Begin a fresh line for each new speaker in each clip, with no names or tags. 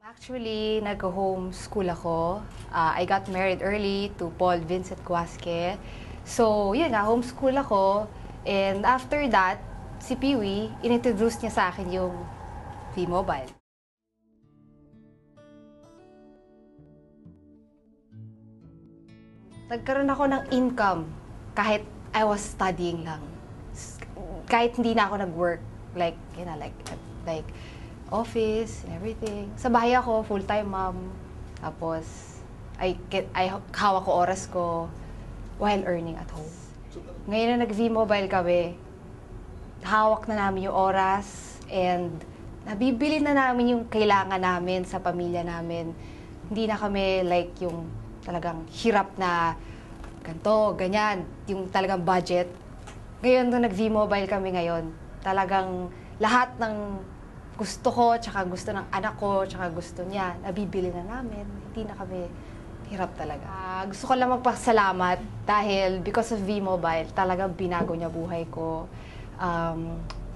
Actually, nag-homeschool ako. I got married early to Paul Vincent Guasque. So, yun nga, homeschool ako. And after that, si Peewee, inintroduce niya sa akin yung V-Mobile. Nagkaroon ako ng income kahit I was studying lang. Kahit hindi na ako nag-work. Like, you know, like office and everything. Sa bahay ako, full-time mom. Tapos, hawak ko oras ko while earning at home. Ngayon na nag-V-Mobile kami, hawak na namin yung oras and nabibili na namin yung kailangan namin sa pamilya namin. Hindi na kami like yung talagang hirap na ganito, ganyan, yung talagang budget. Ngayon nung nag-V-Mobile kami ngayon, talagang lahat ng gusto ko, tsaka gusto ng anak ko, tsaka gusto niya, nabibili na namin. Hindi na kami hirap talaga. Gusto ko lang magpasalamat dahil because of V-Mobile, talagang binago niya buhay ko.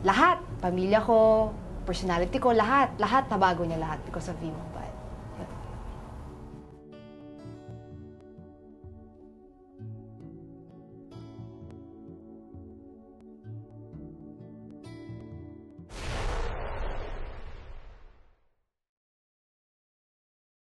Lahat, pamilya ko, personality ko, lahat nabago niya lahat because of V-Mobile.